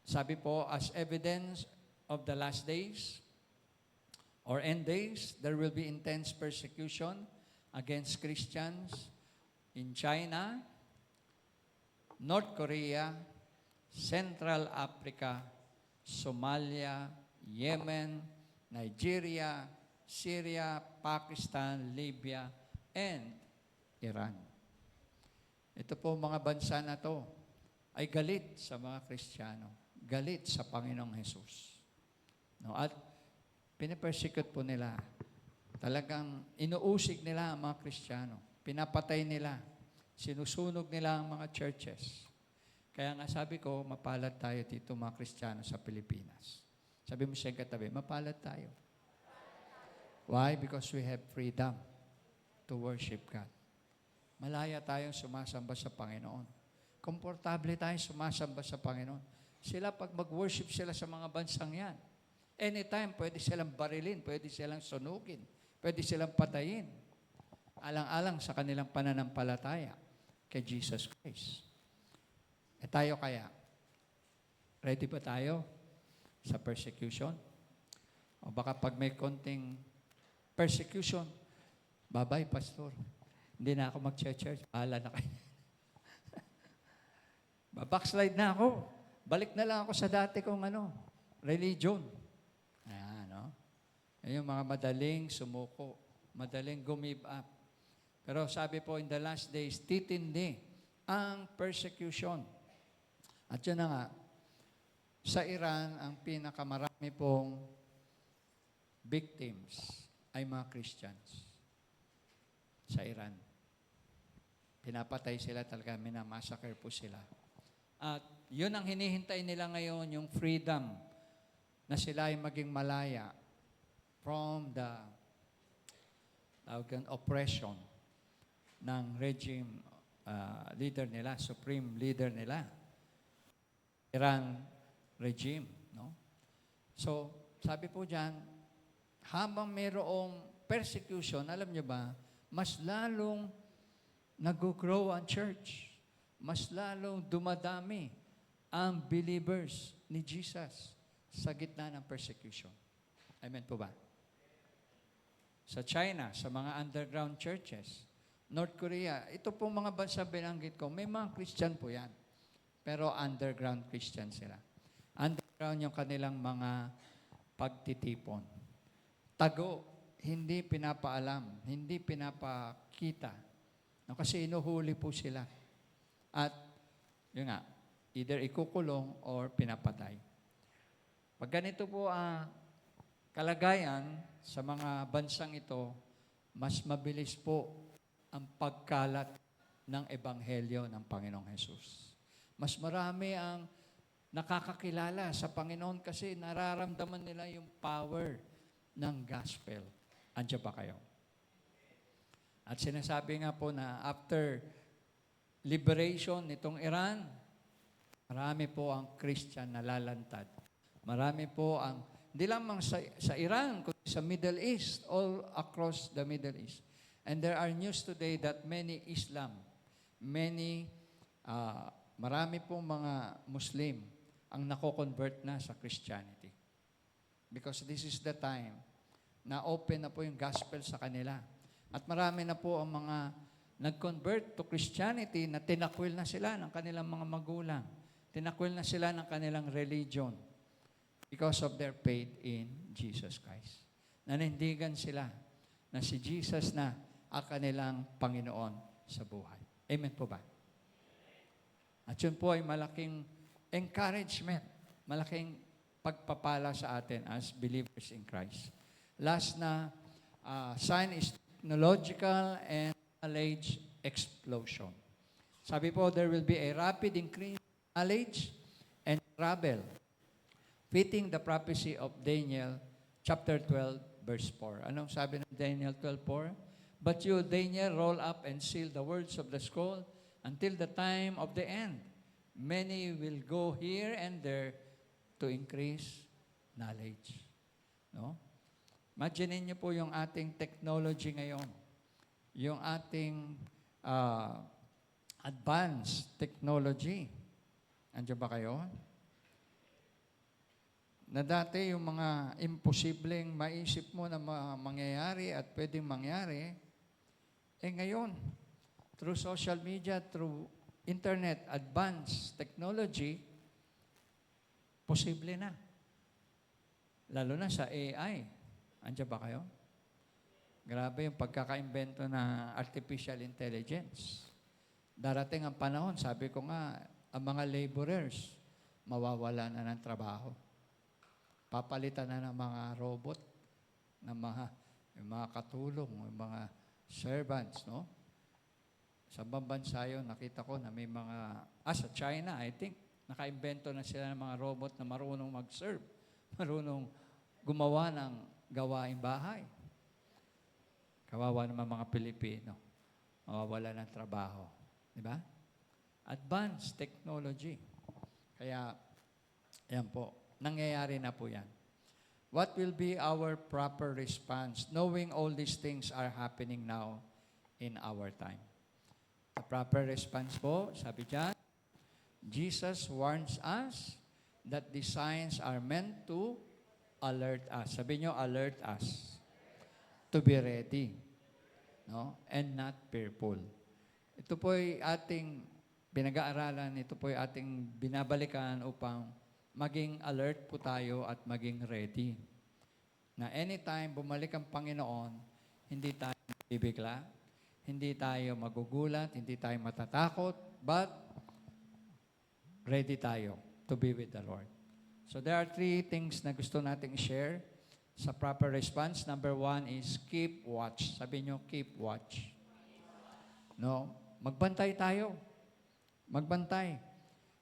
Sabi po, as evidence of the last days, or end days, there will be intense persecution against Christians in China, North Korea, Central Africa, Somalia, Yemen, Nigeria, Syria, Pakistan, Libya, and Iran. Ito po mga bansa na to ay galit sa mga Kristiyano, galit sa Panginoong Jesus. No, at pinipersecute po nila. Talagang inuusig nila ang mga Kristiyano. Pinapatay nila. Sinusunog nila ang mga churches. Kaya nga sabi ko, mapalad tayo dito mga Kristiyano sa Pilipinas. Sabi mo siya katabi, mapalad tayo. Why? Because we have freedom to worship God. Malaya tayong sumasamba sa Panginoon. Komportable tayong sumasamba sa Panginoon. Sila, pag mag-worship sila sa mga bansang yan, anytime, pwede silang barilin, pwede silang sunugin, pwede silang patayin. Alang-alang sa kanilang pananampalataya kay Jesus Christ. Tayo kaya, ready ba tayo sa persecution? O baka pag may konting persecution, bye-bye, pastor. Hindi na ako mag-church. Bahala na kayo. Backslide na ako. Balik na lang ako sa dati kong religion. Ayan, no? Yung mga madaling sumuko, madaling give up. Pero sabi po, in the last days, titindi ang persecution. At yun na nga, sa Iran, ang pinakamarami pong victims ay mga Christians. Sa Iran. Pinapatay sila talaga, minamassacre po sila. At yun ang hinihintay nila ngayon, yung freedom na sila ay maging malaya from the oppression ng regime leader nila, supreme leader nila. Iran regime, no? So, sabi po diyan, habang mayroong persecution, alam niyo ba, mas lalong nag-grow ang church. Mas lalong dumadami ang believers ni Jesus sa gitna ng persecution. Amen po ba? Sa China, sa mga underground churches, North Korea, ito pong mga bansa binanggit ko, may mga Christian po yan. Pero underground Christian sila. Underground yung kanilang mga pagtitipon. Tago, hindi pinapaalam, hindi pinapakita. No, kasi inuhuli po sila. At, yun nga, either ikukulong or pinapatay. Pag ganito po ang kalagayan sa mga bansang ito, mas mabilis po ang pagkalat ng Ebanghelyo ng Panginoong Hesus. Mas marami ang nakakakilala sa Panginoon kasi nararamdaman nila yung power ng gospel. Andiyan ba kayo? At sinasabi nga po na after liberation nitong Iran, marami po ang Christian na lalantad. Marami po ang, hindi lamang sa Iran, kundi sa Middle East, all across the Middle East. And there are news today that marami pong mga Muslim ang nako-convert na sa Christianity. Because this is the time na open na po yung gospel sa kanila. At marami na po ang mga nag-convert to Christianity na tinakwil na sila ng kanilang mga magulang. Tinakwil na sila ng kanilang religion because of their faith in Jesus Christ. Nanindigan sila na si Jesus na ang kanilang Panginoon sa buhay. Amen po ba? At yun po ay malaking encouragement, malaking pagpapala sa atin as believers in Christ. Last na, sign is technological and knowledge explosion. Sabi po, there will be a rapid increase in knowledge and travel, fitting the prophecy of Daniel chapter 12, verse 4. Anong sabi ng Daniel 12:4? But you, Daniel, roll up and seal the words of the scroll until the time of the end. Many will go here and there to increase knowledge. No? Imagine niyo po yung ating technology ngayon. Yung ating advanced technology. Andiyan ba kayo? Na dati yung mga imposibleng maisip mo na mangyayari at pwedeng mangyari, ngayon, through social media, through internet, advanced technology, posible na. Lalo na sa AI. Andiyan ba kayo? Grabe yung pagkakaimbento na artificial intelligence. Darating ang panahon, sabi ko nga, ang mga laborers, mawawala na ng trabaho. Papalitan na ng mga robot, ng mga katulong, yung mga servants, no? Sa bansa yun, nakita ko na may mga, sa China, I think, nakaimbento na sila ng mga robot na marunong mag-serve, marunong gumawa ng gawaing bahay. Kawawa naman mga Pilipino, mawawala ng trabaho. Di ba? Advanced technology. Kaya, yan po, nangyayari na po yan. What will be our proper response knowing all these things are happening now in our time? The proper response po, sabi dyan, Jesus warns us that the signs are meant to alert us. Sabi nyo, alert us. To be ready. No? And not fearful. Ito po ay ating pinag-aaralan, ito po ay ating binabalikan upang maging alert po tayo at maging ready. Na anytime bumalik ang Panginoon, hindi tayo bibigla, hindi tayo magugulat, hindi tayo matatakot, but ready tayo to be with the Lord. So there are 3 things na gusto nating i-share sa proper response. Number 1 is keep watch. Sabi nyo, keep watch. No? Magbantay tayo. Magbantay.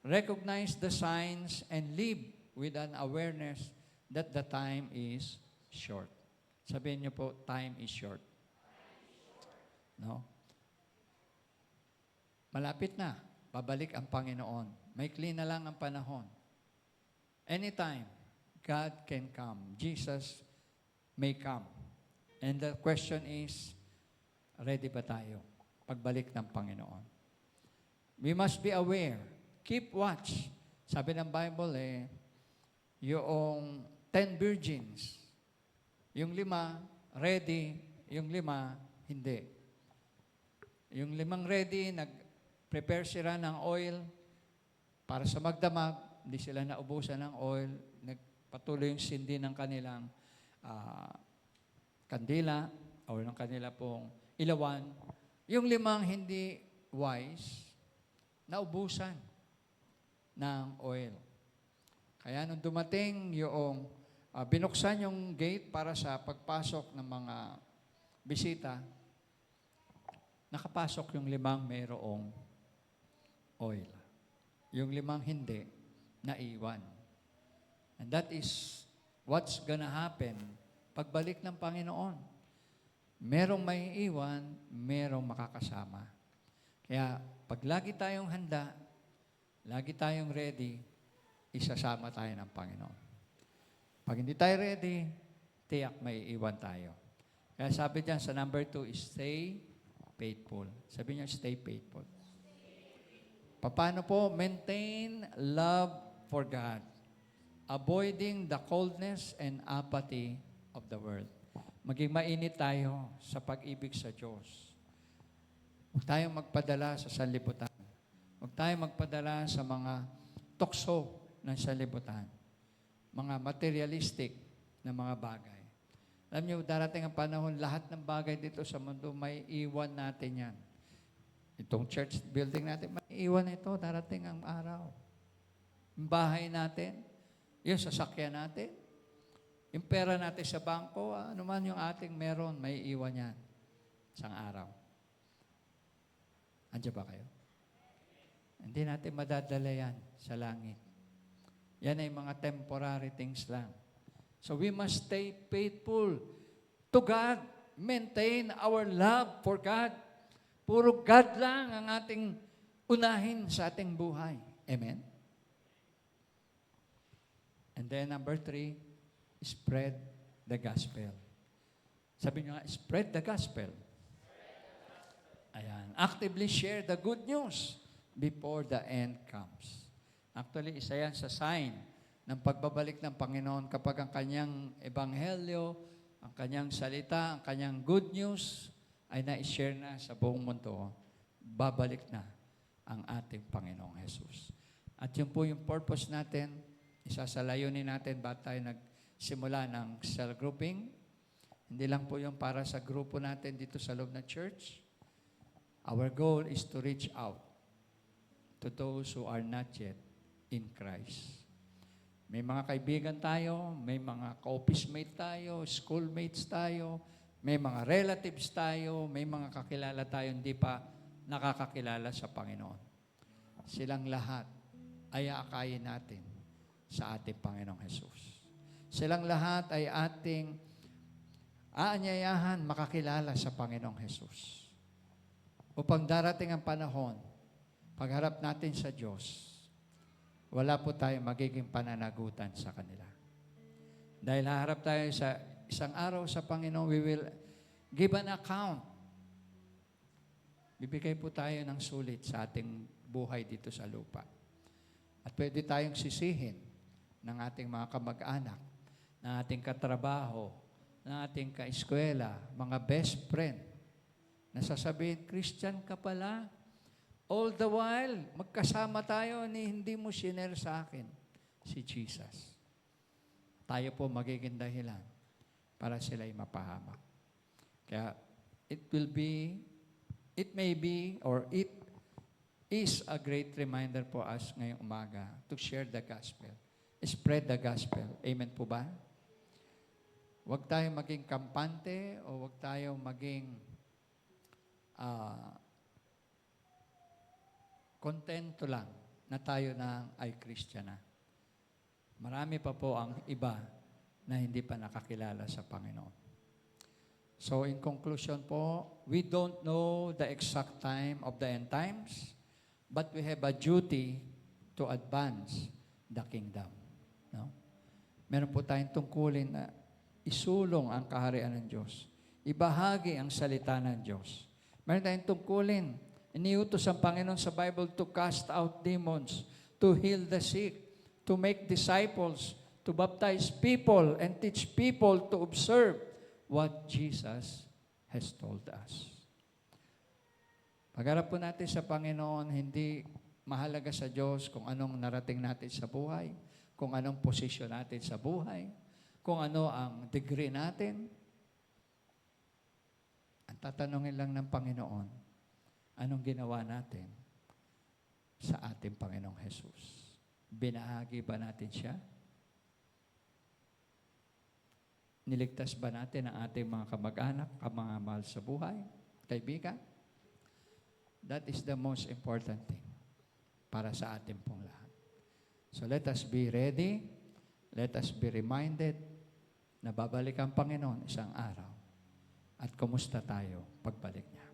Recognize the signs and live with an awareness that the time is short. Sabihin nyo po, time is short. No? Malapit na. Babalik ang Panginoon. Maikli na lang ang panahon. Anytime, God can come. Jesus may come. And the question is, ready ba tayo pagbalik ng Panginoon? We must be aware. Keep watch. Sabi ng Bible yung 10 virgins, yung 5 ready, yung 5 hindi. Yung 5 ready, nag-prepare sila ng oil para sa magdamag, hindi sila naubusan ng oil, nagpatuloy yung sindi ng kanilang kandila o ng kanila pong ilawan. Yung 5 hindi wise, naubusan ng oil. Kaya nung dumating yung binuksan yung gate para sa pagpasok ng mga bisita, nakapasok yung 5 mayroong oil. Yung 5 hindi, naiwan. And that is what's gonna happen pagbalik ng Panginoon. Merong may iwan, merong makakasama. Kaya pag lagi tayong handa, lagi tayong ready, isasama tayo ng Panginoon. Pag hindi tayo ready, tiyak may iwan tayo. Kaya sabi diyan sa number 2 is stay faithful. Sabi niya, stay faithful. Paano po? Maintain love for God. Avoiding the coldness and apathy of the world. Maging mainit tayo sa pag-ibig sa Diyos. Huwag tayong magpadala sa sanlibutan. Huwag tayong magpadala sa mga tukso ng sanlibutan. Mga materialistic na mga bagay. Alam niyo, darating ang panahon, lahat ng bagay dito sa mundo, may iwan natin yan. Itong church building natin, may iwan ito, darating ang araw. Yung bahay natin, yung sasakyan natin, yung pera natin sa bangko, ano man yung ating meron, may iwan yan. Isang araw. Andiyan ba kayo? Hindi natin madadala yan sa langit. Yan ay mga temporary things lang. So we must stay faithful to God. Maintain our love for God. Puro God lang ang ating unahin sa ating buhay. Amen? And then number 3, spread the gospel. Sabi niyo nga, spread the gospel. Ayan. Actively share the good news before the end comes. Actually, isa yan sa sign ng pagbabalik ng Panginoon kapag ang kanyang ebanghelyo, ang kanyang salita, ang kanyang good news ay na-share na sa buong mundo, babalik na ang ating Panginoong Jesus. At yun po yung purpose natin, isa sa layunin natin ba't tayo nagsimula ng cell grouping. Hindi lang po yung para sa grupo natin dito sa loob ng church. Our goal is to reach out to those who are not yet in Christ. May mga kaibigan tayo, may mga ka-office mate tayo, schoolmates tayo, may mga relatives tayo, may mga kakilala tayo hindi pa nakakakilala sa Panginoon. Silang lahat ay aakayin natin sa ating Panginoong Jesus. Silang lahat ay ating aanyayahan makakilala sa Panginoong Jesus. Upang darating ang panahon, pagharap natin sa Diyos, wala po tayong magiging pananagutan sa kanila. Dahil haharap tayo sa isang araw sa Panginoon, we will give an account. Bibigay po tayo ng sulit sa ating buhay dito sa lupa. At pwede tayong sisihin ng ating mga kamag-anak, ng ating katrabaho, ng ating kaeskwela, mga best friend, na sasabihin, Christian ka pala. All the while, magkasama tayo ni hindi mo sinare sa akin si Jesus. Tayo po magiging dahilan para sila'y mapahamak. Kaya, it may be, or it is a great reminder for us ngayong umaga to share the gospel. Spread the gospel. Amen po ba? Huwag tayong maging kampante o huwag tayong maging kontento lang na tayo na ay Christian na. Marami pa po ang iba na hindi pa nakakilala sa Panginoon. So in conclusion po, we don't know the exact time of the end times, but we have a duty to advance the kingdom. No? Meron po tayong tungkulin na isulong ang kaharian ng Diyos. Ibahagi ang salita ng Diyos. Meron tayong tungkulin. Iniutos ang Panginoon sa Bible to cast out demons, to heal the sick, to make disciples, to baptize people, and teach people to observe what Jesus has told us. Pagharap po natin sa Panginoon, hindi mahalaga sa Diyos kung anong narating natin sa buhay, kung anong posisyon natin sa buhay, kung ano ang degree natin. Ang tatanungin lang ng Panginoon, anong ginawa natin sa ating Panginoong Jesus? Binahagi ba natin siya? Niligtas ba natin ang ating mga kamag-anak, ang mga mahal sa buhay, kaibigan? That is the most important thing para sa ating pong lahat. So let us be ready. Let us be reminded na babalik ang Panginoon isang araw. At kumusta tayo pagbalik niya.